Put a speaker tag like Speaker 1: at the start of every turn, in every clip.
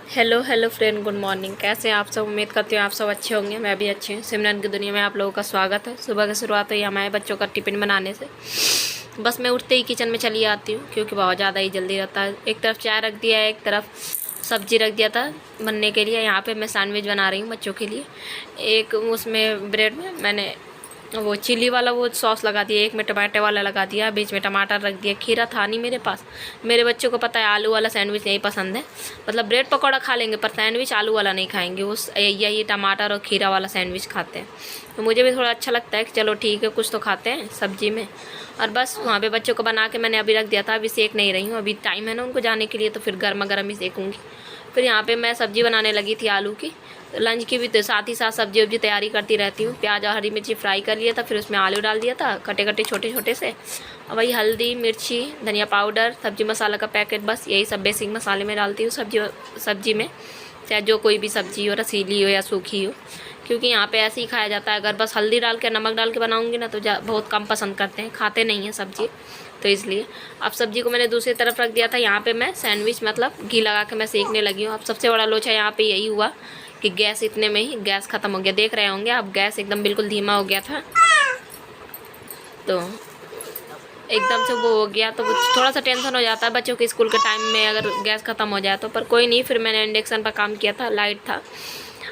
Speaker 1: Hello hello friend, good morning. कैसे हैं आप सब? उम्मीद करती हूँ आप सब अच्छे होंगे। मैं भी अच्छी हूँ। सिमरन की दुनिया में आप लोगों का स्वागत है। सुबह की शुरुआत हुई हमारे बच्चों का टिफ़िन बनाने से। बस मैं उठते ही किचन में चली आती हूँ क्योंकि बहुत ज़्यादा ही जल्दी रहता है। एक तरफ चाय रख दिया है, एक तरफ सब्जी रख दिया था बनने के लिए। यहाँ पे मैं सैंडविच बना रही हूँ बच्चों के लिए। एक उसमें ब्रेड में मैंने वो चिली वाला वो सॉस लगा दिया, एक में टमाटर वाला लगा दिया, बीच में टमाटर रख दिया। खीरा था नहीं मेरे पास। मेरे बच्चों को पता है आलू वाला सैंडविच नहीं पसंद है। मतलब ब्रेड पकौड़ा खा लेंगे पर सैंडविच आलू वाला नहीं खाएंगे। वो यही टमाटर और खीरा वाला सैंडविच खाते हैं। तो मुझे भी थोड़ा अच्छा लगता है कि चलो ठीक है, कुछ तो खाते हैं सब्जी में। और बस वहाँ पे बच्चों को बना के मैंने अभी रख दिया था। अभी सेक नहीं रही हूँ, अभी टाइम है ना उनको जाने के लिए, तो फिर गर्मा गर्म ही सेकूँगी। फिर यहाँ पे मैं सब्ज़ी बनाने लगी थी आलू की। लंच की भी तो साथ ही साथ सब्जी वब्जी तैयारी करती रहती हूँ। प्याज और हरी मिर्ची फ्राई कर लिया था, फिर उसमें आलू डाल दिया था कटे कटे छोटे छोटे से। और वही हल्दी मिर्ची धनिया पाउडर सब्जी मसाला का पैकेट, बस यही सब बेसिक मसाले में डालती हूँ सब्जी में। चाहे जो कोई भी सब्जी हो, रसीली हो या सूखी हो, क्योंकि यहाँ पे ऐसे ही खाया जाता है। अगर बस हल्दी डाल के नमक डाल के बनाऊँगी ना तो बहुत कम पसंद करते हैं, खाते नहीं हैं सब्जी। तो इसलिए अब सब्जी को मैंने दूसरी तरफ रख दिया था। यहाँ पे मैं सैंडविच मतलब घी लगा के मैं सेकने लगी हूँ। अब सबसे बड़ा लोचा यहाँ पे यही हुआ कि गैस इतने में ही गैस ख़त्म हो गया। देख रहे होंगे अब गैस एकदम बिल्कुल धीमा हो गया था, तो एकदम से वो हो गया। तो थोड़ा सा टेंशन हो जाता है बच्चों के स्कूल के टाइम में अगर गैस ख़त्म हो जाए तो। पर कोई नहीं, फिर मैंने इंडक्शन पर काम किया था, लाइट था।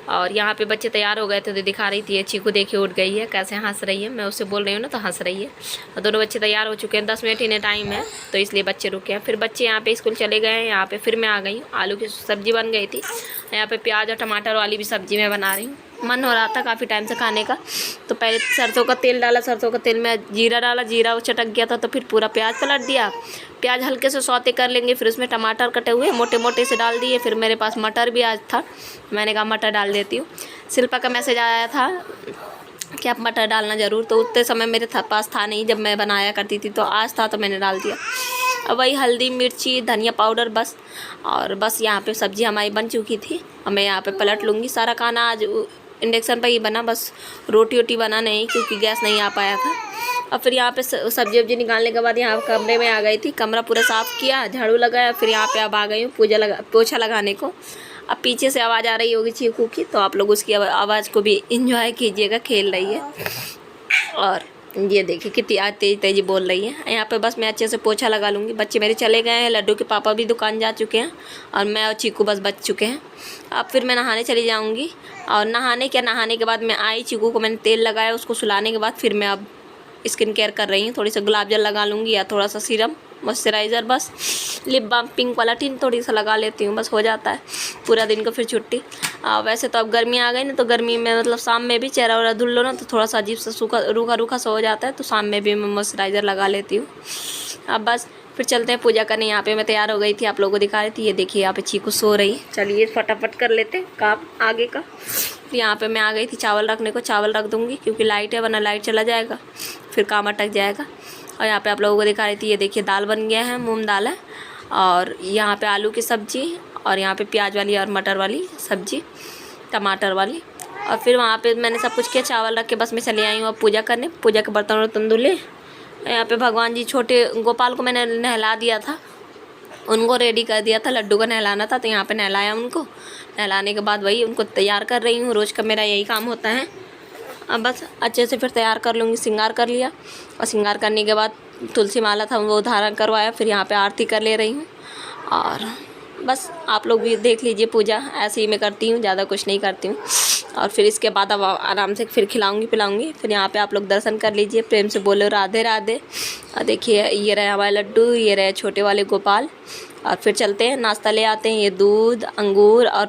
Speaker 1: और यहाँ पे बच्चे तैयार हो गए थे तो दिखा रही थी, चीकू देखिए उठ गई है कैसे हंस रही है। मैं उससे बोल रही हूँ ना तो हंस रही है। और दोनों बच्चे तैयार हो चुके हैं, 10 मिनट इन्हें टाइम है तो इसलिए बच्चे रुके हैं। फिर बच्चे यहाँ पे स्कूल चले गए हैं। यहाँ पे फिर मैं आ गई हूँ। आलू की सब्ज़ी बन गई थी। यहाँ पे प्याज और टमाटर वाली भी सब्ज़ी मैं बना रही हूँ। मन हो रहा था काफ़ी टाइम से खाने का, तो पहले सरसों का तेल डाला। सरसों का तेल में जीरा डाला, जीरा वो चटक गया था तो फिर पूरा प्याज पलट दिया। प्याज हल्के से सौते कर लेंगे, फिर उसमें टमाटर कटे हुए मोटे मोटे से डाल दिए। फिर मेरे पास मटर भी आज था, मैंने कहा मटर डाल देती हूँ। शिल्पा का मैसेज आया था कि आप मटर डालना ज़रूर, तो उतने समय मेरे पास था नहीं जब मैं बनाया करती थी, तो आज था तो मैंने डाल दिया। अब वही हल्दी मिर्ची धनिया पाउडर बस। और बस यहाँ पे सब्ज़ी हमारी बन चुकी थी। अब मैं यहाँ पे पलट लूँगी। सारा खाना आज इंडक्शन पर ही बना, बस रोटी वोटी बना नहीं क्योंकि गैस नहीं आ पाया था। और फिर यहाँ पे सब्जी वब्जी निकालने के बाद यहाँ कमरे में आ गई थी। कमरा पूरा साफ़ किया, झाड़ू लगाया। फिर यहाँ पे अब आ गई हूँ पोछा लगाने को। अब पीछे से आवाज़ आ रही होगी चीकू की, तो आप लोग उसकी आवाज़ को भी इंजॉय कीजिएगा, खेल रही है। और ये देखिए कितनी तेज़ तेज़ी बोल रही है। यहाँ पे बस मैं अच्छे से पोछा लगा लूँगी। बच्चे मेरे चले गए हैं, लड्डू के पापा भी दुकान जा चुके हैं और मैं और चीकू बस बच चुके हैं। अब फिर मैं नहाने चली जाऊँगी। और नहाने के बाद मैं आई, चीकू को मैंने तेल लगाया, उसको सुलाने के बाद फिर मैं अब स्किन केयर कर रही हूँ। थोड़ी सा गुलाब जल लगा लूँगी या थोड़ा सा सीरम मॉइस्चराइज़र, बस लिप बाम पिंक वाला टिन थोड़ी सा लगा लेती हूँ, बस हो जाता है पूरा दिन का फिर छुट्टी। वैसे तो अब गर्मी आ गई ना, तो गर्मी में मतलब शाम में भी चेहरा वगैरह धुल लो ना तो थोड़ा सा अजीब सा सूखा रूखा रूखा सा हो जाता है, तो शाम में भी मैं मॉइस्चराइज़र लगा लेती हूँ। अब बस फिर चलते हैं पूजा करने। यहाँ पे मैं तैयार हो गई थी, आप लोगों को दिखा रही थी। ये देखिए यहाँ पे चीकू सो रही है। चलिए फटाफट कर लेते हैं काम आगे का। यहाँ पे मैं आ गई थी चावल रखने को। चावल रख दूँगी क्योंकि लाइट है, वरना लाइट चला जाएगा फिर काम अटक जाएगा। और यहाँ पे आप लोगों को दिखा रही थी, ये देखिए दाल बन गया है, मूंग दाल है। और यहाँ पे आलू की सब्ज़ी, और यहाँ पे प्याज वाली और मटर वाली सब्ज़ी, टमाटर वाली। और फिर वहाँ पे मैंने सब कुछ किया, चावल रख के बस मैं चली आई हूँ अब पूजा करने। पूजा के बर्तन वर्तन धुले। यहाँ पे भगवान जी, छोटे गोपाल को मैंने नहला दिया था, उनको रेडी कर दिया था। लड्डू को नहलाना था तो यहाँ पे नहलाया उनको। नहलाने के बाद वही उनको तैयार कर रही हूँ। रोज़ का मेरा यही काम होता है। अब बस अच्छे से फिर तैयार कर लूँगी। श्रृंगार कर लिया और श्रृंगार करने के बाद तुलसी माला था वो धारण करवाया। फिर यहाँ पे आरती कर ले रही हूँ। और बस आप लोग भी देख लीजिए, पूजा ऐसे ही मैं करती हूँ, ज़्यादा कुछ नहीं करती हूँ। और फिर इसके बाद अब आराम से फिर खिलाऊंगी पिलाऊंगी। फिर यहाँ पे आप लोग दर्शन कर लीजिए, प्रेम से बोलो राधे राधे। और देखिए ये रहे हमारे लड्डू, ये रहे छोटे वाले गोपाल। और फिर चलते हैं नाश्ता ले आते हैं। ये दूध अंगूर और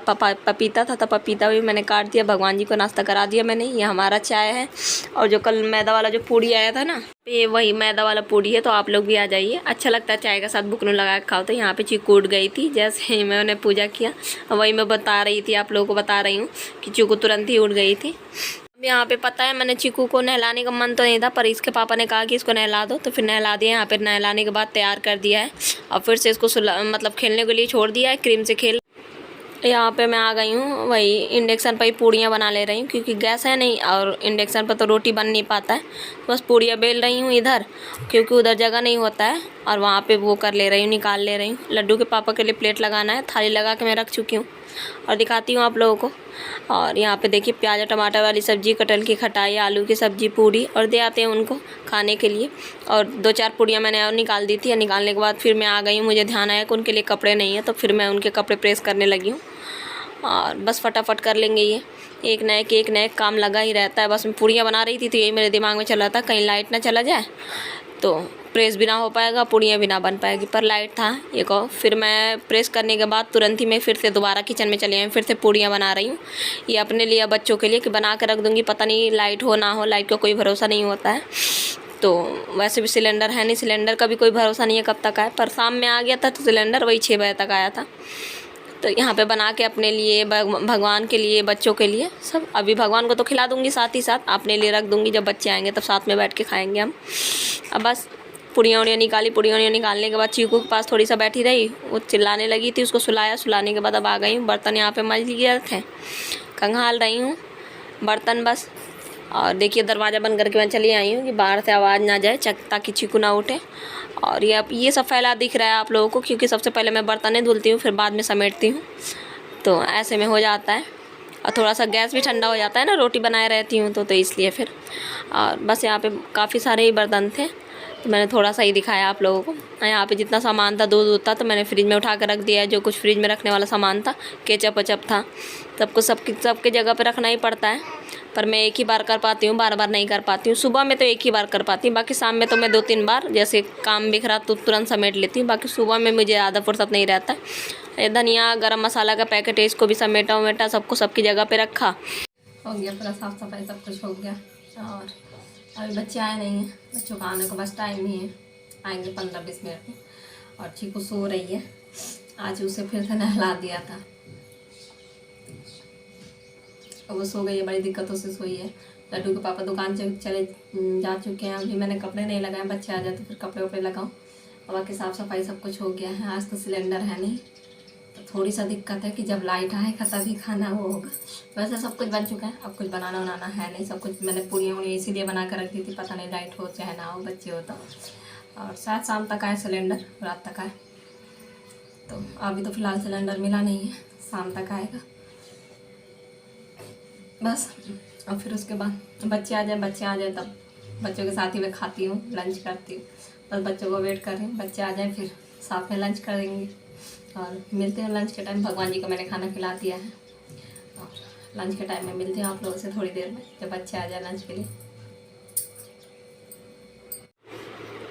Speaker 1: पपीता था तो पपीता भी मैंने काट दिया, भगवान जी को नाश्ता करा दिया मैंने। ये हमारा चाय है। और जो कल मैदा वाला जो पूड़ी आया था ना, ये वही मैदा वाला पूड़ी है, तो आप लोग भी आ जाइए, अच्छा लगता है चाय के साथ बुकनू लगा के खाओ। तो यहाँ पे चीकू उठ गई थी जैसे ही मैंने पूजा किया, वही मैं बता रही थी, आप लोगों को बता रही हूँ कि चीकू तुरंत ही उठ गई थी। यहाँ पे पता है मैंने चीकू को नहलाने का मन तो नहीं था, पर इसके पापा ने कहा कि इसको नहला दो, तो फिर नहला दिया। यहाँ पे नहलाने के बाद तैयार कर दिया है और फिर से इसको मतलब खेलने के लिए छोड़ दिया है, क्रीम से खेल। यहाँ पे मैं आ गई हूँ, वही इंडक्शन पर ही पूड़ियाँ बना ले रही हूँ क्योंकि गैस है नहीं और इंडक्शन पर तो रोटी बन नहीं पाता है। बस पूड़ियाँ बेल रही हूँ इधर, क्योंकि उधर जगह नहीं होता है। और वहाँ पे वो कर ले रही हूँ, निकाल ले रही हूँ। लड्डू के पापा के लिए प्लेट लगाना है, थाली लगा के मैं रख चुकी हूँ। और दिखाती हूँ आप लोगों को। और यहाँ पे देखिए प्याज और टमाटर वाली सब्ज़ी, कटहल की खटाई, आलू की सब्ज़ी, पूड़ी, और दे आते हैं उनको खाने के लिए। और 2-4 पूड़ियाँ मैंने और निकाल दी थी, और निकालने के बाद फिर मैं आ गई हूँ। मुझे ध्यान आया कि उनके लिए कपड़े नहीं है, तो फिर मैं उनके कपड़े प्रेस करने लगी हूँ। और बस फटाफट कर लेंगे ये, एक न एक काम लगा ही रहता है। बस मैं पूड़ियाँ बना रही थी तो यही मेरे दिमाग में चल रहा था कहीं लाइट ना चला जाए तो प्रेस भी ना हो पाएगा, पूड़ियाँ भी ना बन पाएगी। पर लाइट था एक और, फिर मैं प्रेस करने के बाद तुरंत ही मैं फिर से दोबारा किचन में चली आई, फिर से पूड़ियाँ बना रही हूँ। ये अपने लिए, बच्चों के लिए कि बना के रख दूँगी, पता नहीं लाइट हो ना हो, लाइट का कोई भरोसा नहीं होता है। तो वैसे भी सिलेंडर है नहीं, सिलेंडर का भी कोई भरोसा नहीं है कब तक आए। पर शाम में आ गया था तो सिलेंडर वही 6 बजे तक आया था। तो यहाँ पे बना के अपने लिए, भगवान के लिए, बच्चों के लिए सब, अभी भगवान को तो खिला दूँगी, साथ ही साथ अपने लिए रख दूँगी। जब बच्चे आएंगे तब साथ में बैठ के खाएंगे हम। अब बस पूड़ियाँ उड़ियाँ निकाली, पूड़ियाँ उड़ियाँ निकालने के बाद चीकू के पास थोड़ी सा बैठी रही, वो चिल्लाने लगी थी, उसको सुलाया। सुलाने के बाद अब आ गई हूँ। बर्तन यहाँ पे मंज लिए थे, खंगाल रही हूँ बर्तन बस। और देखिए दरवाज़ा बंद करके मैं चली आई हूँ कि बाहर से आवाज़ ना जाए, ताकि चीकू ना उठे। और ये सब फैला दिख रहा है आप लोगों को, क्योंकि सबसे पहले मैं बर्तनें धुलती हूँ, फिर बाद में समेटती हूँ, तो ऐसे में हो जाता है। और थोड़ा सा गैस भी ठंडा हो जाता है ना, रोटी बनाए रहती हूँ तो इसलिए फिर। और बस यहाँ पे काफ़ी सारे ही बर्तन थे, तो मैंने थोड़ा सा ही दिखाया आप लोगों को। यहाँ पे जितना सामान था, दूध था, तो मैंने फ्रिज में उठा कर रख दिया है। जो कुछ फ्रिज में रखने वाला सामान था, केचप वेचप था, सबको सबके जगह पे रखना ही पड़ता है। पर मैं एक ही बार कर पाती हूँ, बार बार नहीं कर पाती हूँ। सुबह में तो एक ही बार कर पाती हूँ, बाकी शाम में तो मैं 2-3 बार, जैसे काम बिखरा तो तुरंत समेट लेती हूँ। बाकी सुबह में मुझे ज़्यादा फुर्सत नहीं रहता। ये धनिया, गरम मसाला का पैकेट है, इसको भी समेटा उमेटा, सबको सबकी जगह पे रखा। हो गया पूरा साफ़ सफाई, सब कुछ हो गया। और अभी बच्चे आए नहीं हैं, बच्चों का आने को बस टाइम ही है, आएंगे 15-20 मिनट में। और चीकू सो रही है, आज उसे फिर से नहला दिया था, वो सो गई है, बड़ी दिक्कतों से सोई है। लड्डू के पापा दुकान चले जा चुके हैं। अभी मैंने कपड़े नहीं लगाए, बच्चे आ जाए तो फिर कपड़े वपड़े लगाऊँ। और बाकी साफ़ सफाई सब कुछ हो गया है। आज तो सिलेंडर है नहीं, तो थोड़ी सा दिक्कत है कि जब लाइट आएगा तभी खाना वो होगा। वैसे सब कुछ बन चुका है, अब कुछ बनाना बनाना है नहीं। सब कुछ मैंने पूड़ियाँ उड़ियाँ इसीलिए बना कर रख दी थी, पता नहीं लाइट हो चाहे ना हो, बच्चे हो तो। और शायद शाम तक आए सिलेंडर, रात तक आए। तो अभी तो फ़िलहाल सिलेंडर मिला नहीं है, शाम तक आएगा बस। और फिर उसके बाद बच्चे आ जाए तब बच्चों के साथ ही मैं खाती हूँ, लंच करती हूँ। बस बच्चों को वेट कर रही हूँ, बच्चे आ जाएँ फिर साथ में लंच करेंगे। और मिलते हैं लंच के टाइम। भगवान जी को मैंने खाना खिला दिया है, और लंच के टाइम में मिलते हैं आप लोगों से थोड़ी देर में, जब बच्चे आ जाए लंच के लिए।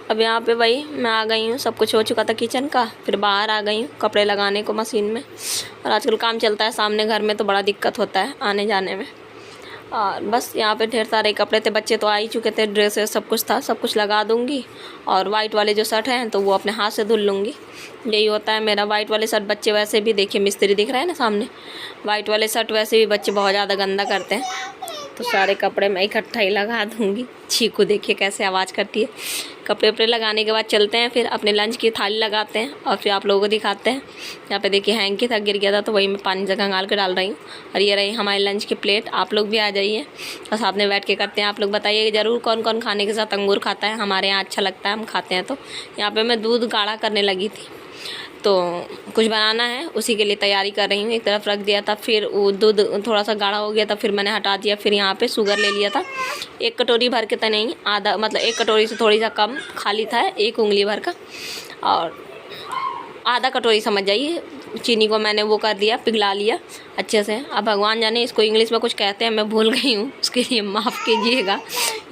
Speaker 1: अब यहाँ पे वही मैं आ गई हूँ, सब कुछ हो चुका था किचन का, फिर बाहर आ गई हूँ कपड़े लगाने को मशीन में। और आजकल काम चलता है सामने घर में, तो बड़ा दिक्कत होता है आने जाने में। और बस यहाँ पे ढेर सारे कपड़े थे, बच्चे तो आ ही चुके थे, ड्रेस सब कुछ था, सब कुछ लगा दूँगी। और वाइट वाले जो शर्ट हैं तो वो अपने हाथ से धुल लूँगी। यही होता है मेरा। वाइट वाले शर्ट बच्चे वैसे भी, देखिए मिस्त्री दिख रहा है ना सामने, वाइट वाले शर्ट वैसे भी बच्चे बहुत ज़्यादा गंदा करते हैं, तो सारे कपड़े मैं इकट्ठा ही लगा दूँगी। चीकू देखिए कैसे आवाज़ करती है। कपड़े वपड़े लगाने के बाद चलते हैं, फिर अपने लंच की थाली लगाते हैं और फिर आप लोगों को दिखाते हैं। यहाँ पे देखिए हैंकी था, गिर गया था, तो वही मैं पानी से खंगाल के डाल रही हूँ। और ये रही हमारी लंच की प्लेट। आप लोग भी आ जाइए और साथ में बैठ के करते हैं। आप लोग बताइए ज़रूर कौन कौन खाने के साथ अंगूर खाता है। हमारे यहाँ अच्छा लगता है, हम खाते हैं। तो यहाँ पर मैं दूध गाढ़ा करने लगी थी, तो कुछ बनाना है, उसी के लिए तैयारी कर रही हूँ। एक तरफ रख दिया था, फिर वो दूध थोड़ा सा गाढ़ा हो गया था, फिर मैंने हटा दिया। फिर यहाँ पे शुगर ले लिया था, 1 कटोरी भर के तो नहीं, आधा, मतलब 1 कटोरी से थोड़ी सा कम खाली था, 1 उंगली भर का। और आधा कटोरी समझ जाइए चीनी को मैंने वो कर दिया, पिघला लिया अच्छे से। अब भगवान जाने इसको इंग्लिश में कुछ कहते हैं, मैं भूल गई हूँ, उसके लिए माफ़ कीजिएगा।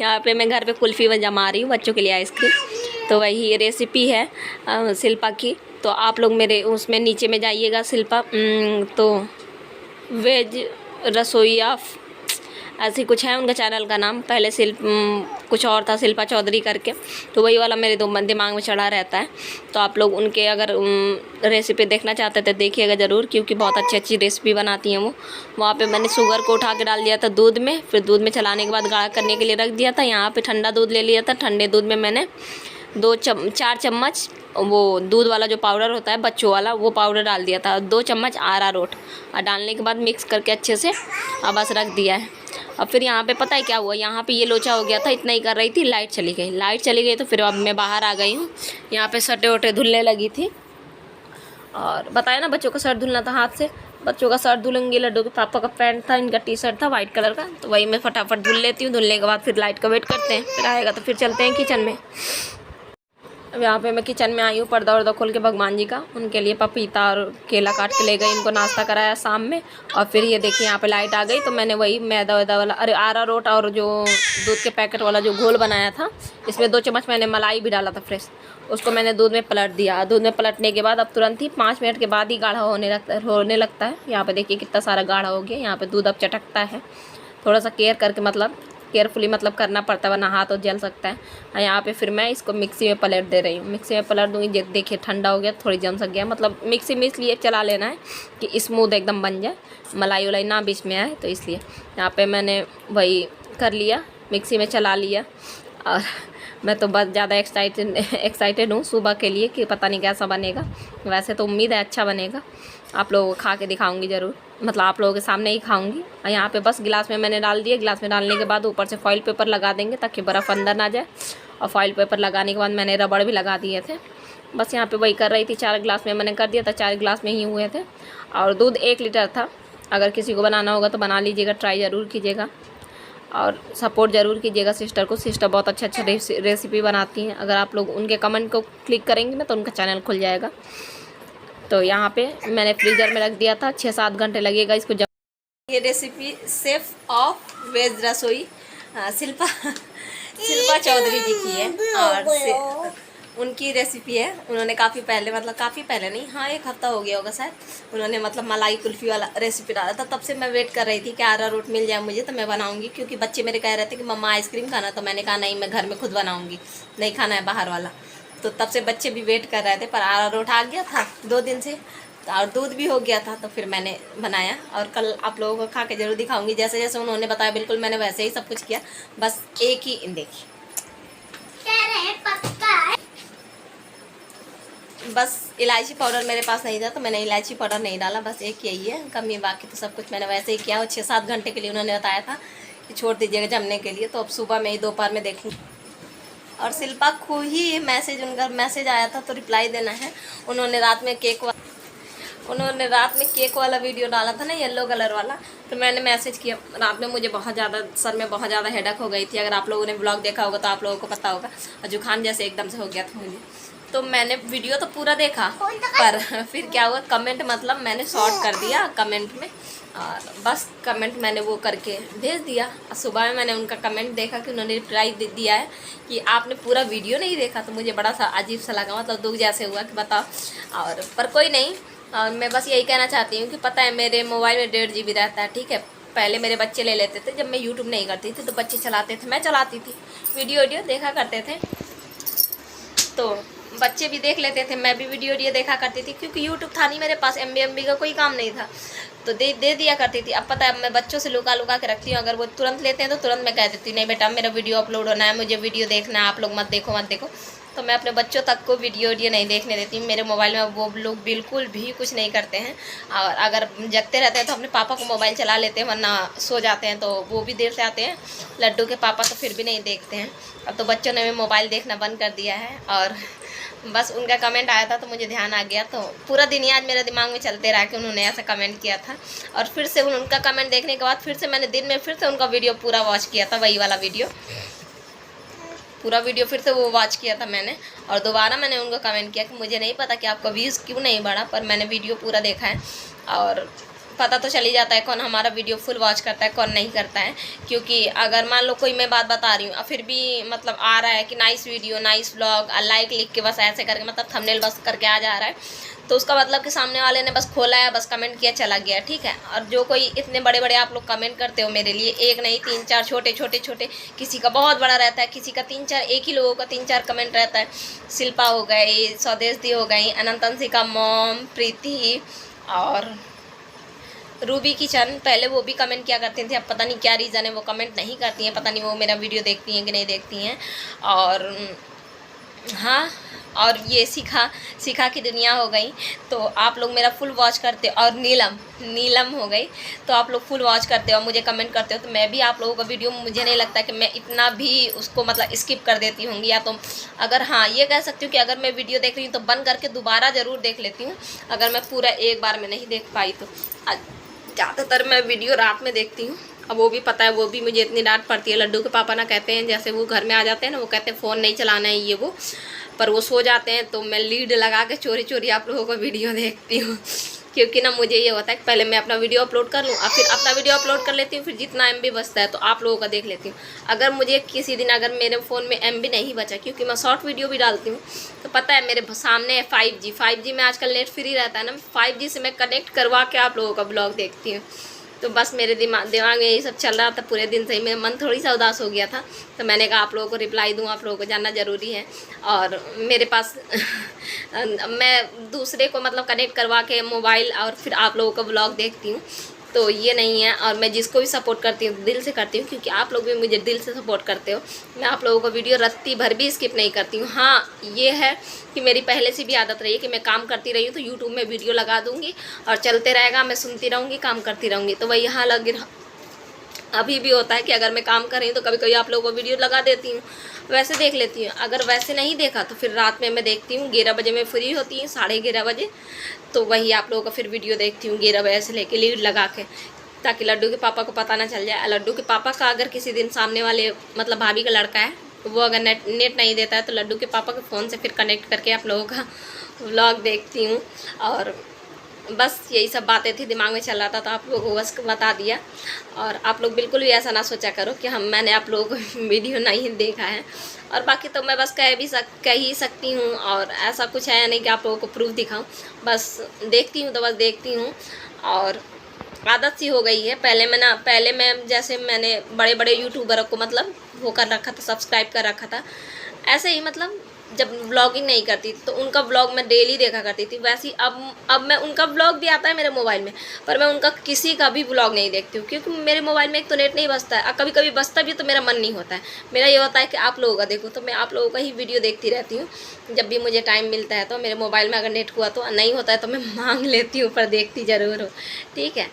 Speaker 1: यहाँ पे मैं घर पे कुल्फ़ी जमा रही हूँ बच्चों के लिए, आइसक्रीम। तो वही रेसिपी है शिल्पा की, तो आप लोग मेरे उसमें नीचे में जाइएगा। शिल्पा तो वेज रसोईया ऐसी कुछ है उनका चैनल का नाम। पहले कुछ और था, शिल्पा चौधरी करके, तो वही वाला मेरे दिमाग में चढ़ा रहता है। तो आप लोग उनके अगर रेसिपी देखना चाहते थे देखिएगा ज़रूर, क्योंकि बहुत अच्छी अच्छी रेसिपी बनाती हैं वो। वहाँ पे मैंने शुगर को उठा के डाल दिया था दूध में, फिर दूध में चलाने के बाद गाढ़ा करने के लिए रख दिया था। यहाँ पर ठंडा दूध ले लिया था, ठंडे दूध में मैंने 4 चम्मच वो दूध वाला जो पाउडर होता है बच्चों वाला, वो पाउडर डाल दिया था। 2 चम्मच अरारोट, और डालने के बाद मिक्स करके अच्छे से अब बस रख दिया है। अब फिर यहाँ पे पता है क्या हुआ, यहाँ पे ये लोचा हो गया था, इतना ही कर रही थी, लाइट चली गई। तो फिर अब मैं बाहर आ गई हूँ। यहाँ पे सटे वटे धुलने लगी थी, और बताया ना बच्चों का शर्ट धुलना था हाथ से, बच्चों का शर्ट धुलेंगे। लड्डू के पापा का पैंट था, इनका टी शर्ट था वाइट कलर का, तो वही मैं फटाफट धुल लेती हूँ। धुलने के बाद फिर लाइट का वेट करते हैं, फिर आएगा तो फिर चलते हैं किचन में। अब यहाँ पे मैं किचन में आई हूँ, पर्दा वर्दा खोल के भगवान जी का, उनके लिए पपीता और केला काट के ले गई, इनको नाश्ता कराया शाम में। और फिर ये देखिए यहाँ पे लाइट आ गई, तो मैंने वही मैदा वैदा वाला अरारोट और जो दूध के पैकेट वाला जो घोल बनाया था, इसमें 2 चम्मच मैंने मलाई भी डाला था फ्रेश, उसको मैंने दूध में पलट दिया। दूध में पलटने के बाद अब तुरंत ही 5 मिनट के बाद ही गाढ़ा होने लगता है। यहाँ पे देखिए कितना सारा गाढ़ा हो गया। यहाँ पे दूध अब चटकता है, थोड़ा सा केयर करके मतलब केयरफुली मतलब करना पड़ता है, वरना हाथ तो जल सकता है। और यहाँ पे फिर मैं इसको मिक्सी में पलट दे रही हूँ। मिक्सी में पलट दूँगी, देखिए ठंडा हो गया, थोड़ी जम सक गया, मतलब मिक्सी में इसलिए चला लेना है कि स्मूथ एकदम बन जाए, मलाई उलाई ना बीच में आए, तो इसलिए यहाँ पे मैंने वही कर लिया, मिक्सी में चला लिया। और मैं तो बस ज़्यादा एक्साइटेड हूँ सुबह के लिए कि पता नहीं कैसा बनेगा। वैसे तो उम्मीद है अच्छा बनेगा, आप लोगों को खा के दिखाऊंगी ज़रूर, मतलब आप लोगों के सामने ही खाऊंगी। और यहाँ पे बस गिलास में मैंने डाल दिया। गिलास में डालने के बाद ऊपर से फॉइल पेपर लगा देंगे ताकि बर्फ़ अंदर ना जाए। और फॉइल पेपर लगाने के बाद मैंने रबड़ भी लगा दिए थे। बस यहाँ पे वही कर रही थी। 4 गिलास में मैंने कर दिया था, 4 गिलास में ही हुए थे। और दूध 1 लीटर था। अगर किसी को बनाना होगा तो बना लीजिएगा, ट्राई ज़रूर कीजिएगा और सपोर्ट ज़रूर कीजिएगा सिस्टर को। सिस्टर बहुत अच्छा रेसिपी बनाती हैं। अगर आप लोग उनके कमेंट को क्लिक करेंगे ना तो उनका चैनल खुल जाएगा। तो यहाँ पे मैंने फ्रीज़र में रख दिया था, 6-7 घंटे लगेगा इसको जब। ये रेसिपी शेफ ऑफ वेज रसोई शिल्पा चौधरी जी की है, और उनकी रेसिपी है। उन्होंने काफ़ी पहले, मतलब काफ़ी पहले नहीं, हाँ 1 हफ्ता हो गया होगा शायद, उन्होंने मतलब मलाई कुल्फ़ी वाला रेसिपी डाला था। तब से मैं वेट कर रही थी कि अरारोट मिल जाए मुझे तो मैं बनाऊंगी, क्योंकि बच्चे मेरे कह रहे थे कि मम्मा आइसक्रीम खाना, तो मैंने कहा नहीं, मैं घर में खुद बनाऊंगी, नहीं खाना है बाहर वाला। तो तब से बच्चे भी वेट कर रहे थे, पर अरारोट आ गया था 2 दिन से, और दूध भी हो गया था, तो फिर मैंने बनाया। और कल आप लोगों को खा के ज़रूर दिखाऊंगी, जैसे जैसे उन्होंने बताया बिल्कुल मैंने वैसे ही सब कुछ किया। बस एक ही देखिए, बस इलायची पाउडर मेरे पास नहीं था तो मैंने इलायची पाउडर नहीं डाला, बस एक यही है कमी, बाकी तो सब कुछ मैंने वैसे ही किया। और 6-7 घंटे के लिए उन्होंने बताया था कि छोड़ दीजिएगा जमने के लिए, तो अब सुबह में ही दोपहर में देखूँगी। और शिल्पा को ही उनका मैसेज आया था तो रिप्लाई देना है। उन्होंने रात में केक वाला वीडियो डाला था ना, येलो कलर वाला, तो मैंने मैसेज किया। रात में मुझे बहुत ज़्यादा सर में बहुत ज़्यादा हेडेक हो गई थी। अगर आप लोगों ने ब्लॉग देखा होगा तो आप लोगों को पता होगा, और जुकाम जैसे एकदम से हो गया था मुझे। तो मैंने वीडियो तो पूरा देखा, पर फिर क्या हुआ, कमेंट मतलब मैंने शॉर्ट कर दिया कमेंट में, और बस कमेंट मैंने वो करके भेज दिया। सुबह में मैंने उनका कमेंट देखा कि उन्होंने रिप्लाई दिया है कि आपने पूरा वीडियो नहीं देखा, तो मुझे बड़ा सा अजीब सा लगा, मतलब दुख जैसे हुआ कि बताओ। और पर कोई नहीं, और मैं बस यही कहना चाहती हूँ कि पता है मेरे मोबाइल में 1.5 GB रहता है, ठीक है। पहले मेरे बच्चे ले लेते थे, जब मैं यूट्यूब नहीं करती थी तो बच्चे चलाते थे, मैं चलाती थी, वीडियो देखा करते थे, तो बच्चे भी देख लेते थे, मैं भी वीडियो देखा करती थी, क्योंकि यूट्यूब था नहीं मेरे पास, MB का कोई काम नहीं था, तो दे दिया करती थी। अब पता है मैं बच्चों से लुका के रखती हूँ, अगर वो तुरंत लेते हैं तो तुरंत मैं कह देती नहीं बेटा मेरा वीडियो अपलोड होना है, मुझे वीडियो देखना है, आप लोग मत देखो। तो मैं अपने बच्चों तक को वीडियो नहीं देखने देती हूँ। मेरे मोबाइल में वो लोग बिल्कुल भी कुछ नहीं करते हैं, और अगर जगते रहते हैं तो अपने पापा को मोबाइल चला लेते हैं, वरना सो जाते हैं, तो वो भी देर से आते हैं। लड्डू के पापा तो फिर भी नहीं देखते हैं। अब तो बच्चों ने भी मोबाइल देखना बंद कर दिया है, और बस उनका कमेंट आया था तो मुझे ध्यान आ गया, तो पूरा दिन ही आज मेरे दिमाग में चलते रहा कि उन्होंने ऐसा कमेंट किया था। और फिर से उनका कमेंट देखने के बाद फिर से मैंने दिन में फिर से उनका वीडियो पूरा वॉच किया था, वही वाला वीडियो, पूरा वीडियो फिर से वो वॉच किया था मैंने। और दोबारा मैंने उनको कमेंट किया कि मुझे नहीं पता कि आपका व्यूज़ क्यों नहीं बढ़ा, पर मैंने वीडियो पूरा देखा है, और पता तो चल ही जाता है कौन हमारा वीडियो फुल वॉच करता है कौन नहीं करता है। क्योंकि अगर मान लो कोई मैं बात बता रही हूँ और फिर भी मतलब आ रहा है कि nice video, nice vlog, like लिख के बस ऐसे करके मतलब थंबनेल बस करके आ जा रहा है, तो उसका मतलब कि सामने वाले ने बस खोला है, बस कमेंट किया, चला गया, ठीक है। और जो कोई इतने बड़े बड़े आप लोग कमेंट करते हो मेरे लिए, एक नहीं 3-4 छोटे, किसी का बहुत बड़ा रहता है, किसी का 3-4, एक ही लोगों का 3-4 कमेंट रहता है। शिल्पा हो गई, स्वदेश दी हो गई, अनंतंशी का मॉम, प्रीति और रूबी किचन, पहले वो भी कमेंट किया करती थी, अब पता नहीं क्या रीज़न है वो कमेंट नहीं करती हैं, पता नहीं वो मेरा वीडियो देखती हैं कि नहीं देखती हैं। और हाँ, और ये शिखा की दुनिया हो गई, तो आप लोग मेरा फुल वॉच करते हो। और नीलम हो गई, तो आप लोग फुल वॉच करते हो, मुझे कमेंट करते हो, तो मैं भी आप लोगों का वीडियो, मुझे नहीं लगता कि मैं इतना भी उसको मतलब स्किप कर देती होंगी। या तो अगर, हाँ, ये कह सकती हूँ कि अगर मैं वीडियो देख रही हूँ तो बंद करके दोबारा ज़रूर देख लेती हूँ, अगर मैं पूरा एक बार में नहीं देख पाई तो। ज़्यादातर मैं वीडियो रात में देखती हूँ। अब वो भी पता है, वो भी मुझे इतनी डांट पड़ती है। लड्डू के पापा ना कहते हैं, जैसे वो घर में आ जाते हैं ना, वो कहते हैं फ़ोन नहीं चलाना है ये वो, पर वो सो जाते हैं, तो मैं लीड लगा के चोरी चोरी आप लोगों को वीडियो देखती हूँ। क्योंकि ना मुझे ये होता है कि पहले मैं अपना वीडियो अपलोड कर लूँ और फिर अपना वीडियो अपलोड कर लेती हूँ, फिर जितना MB बचता है तो आप लोगों का देख लेती हूँ। अगर मुझे किसी दिन अगर मेरे फ़ोन में MB नहीं बचा, क्योंकि मैं शॉर्ट वीडियो भी डालती हूँ, तो पता है मेरे सामने है 5G में आजकल नेट फ्री रहता है ना, 5G से मैं कनेक्ट करवा के आप लोगों का ब्लॉग देखती हूँ। तो बस मेरे दिमाग में यही सब चल रहा था पूरे दिन से ही, मेरा मन थोड़ी सा उदास हो गया था, तो मैंने कहा आप लोगों को रिप्लाई दूँ, आप लोगों को जानना ज़रूरी है। और मेरे पास मैं दूसरे को मतलब कनेक्ट करवा के मोबाइल और फिर आप लोगों का ब्लॉग देखती हूँ, तो ये नहीं है। और मैं जिसको भी सपोर्ट करती हूँ दिल से करती हूँ, क्योंकि आप लोग भी मुझे दिल से सपोर्ट करते हो। मैं आप लोगों को वीडियो रत्ती भर भी स्किप नहीं करती हूँ। हाँ, ये है कि मेरी पहले से भी आदत रही है कि मैं काम करती रही हूँ तो यूट्यूब में वीडियो लगा दूँगी और चलते रहेगा, मैं सुनती रहूँगी, काम करती रहूँगी। तो वही यहाँ लग अभी भी होता है कि अगर मैं काम कर रही हूँ तो कभी कभी आप लोगों को वीडियो लगा देती हूँ, वैसे देख लेती हूँ। अगर वैसे नहीं देखा तो फिर रात में मैं देखती हूँ, 11 बजे मैं फ्री होती हूँ, 11:30 बजे, तो वही आप लोगों का फिर वीडियो देखती हूँ 11 बजे से लेके लीड लगा के, ताकि लड्डू के पापा को पता ना चल जाए। लड्डू के पापा का अगर किसी दिन सामने वाले मतलब भाभी का लड़का है, वो अगर नेट नहीं देता है, तो लड्डू के पापा के फ़ोन से फिर कनेक्ट करके आप लोगों का व्लॉग देखती हूँ। और बस यही सब बातें थी, दिमाग में चल रहा था, तो आप लोगों को बस बता दिया। और आप लोग बिल्कुल भी ऐसा ना सोचा करो कि मैंने आप लोगों को वीडियो नहीं देखा है। और बाकी तो मैं बस कह ही सकती हूँ, और ऐसा कुछ है नहीं कि आप लोगों को प्रूफ दिखाऊं, बस देखती हूँ तो बस देखती हूँ। और आदत सी हो गई है। पहले मैं जैसे मैंने बड़े बड़े यूट्यूबरों को मतलब वो कर रखा था, सब्सक्राइब कर रखा था, ऐसे ही मतलब जब व्लॉगिंग नहीं करती थी तो उनका व्लॉग मैं डेली देखा करती थी। वैसे ही अब मैं उनका व्लॉग भी आता है मेरे मोबाइल में, पर मैं उनका किसी का भी व्लॉग नहीं देखती हूँ, क्योंकि मेरे मोबाइल में एक तो नेट नहीं बचता है, और कभी कभी बचता भी तो मेरा मन नहीं होता है। मेरा ये होता है कि आप लोगों का देखूँ, तो मैं आप लोगों का ही वीडियो देखती रहती हूँ जब भी मुझे टाइम मिलता है। तो मेरे मोबाइल में अगर नेट हुआ तो नहीं होता है तो मैं मांग लेती हूँ, पर देखती ज़रूर हूँ। ठीक है,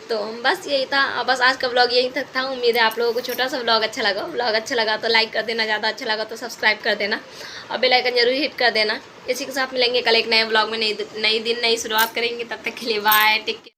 Speaker 1: तो बस यही था। बस आज का व्लॉग यही तक था। उम्मीद है आप लोगों को छोटा सा व्लॉग अच्छा लगा। व्लॉग अच्छा लगा तो लाइक कर देना, ज़्यादा अच्छा लगा तो सब्सक्राइब कर देना और बेल आइकन जरूर हिट कर देना। इसी के साथ मिलेंगे कल एक नए व्लॉग में, नई दिन नई शुरुआत करेंगे। तब तक के लिए बाय, टेक केयर।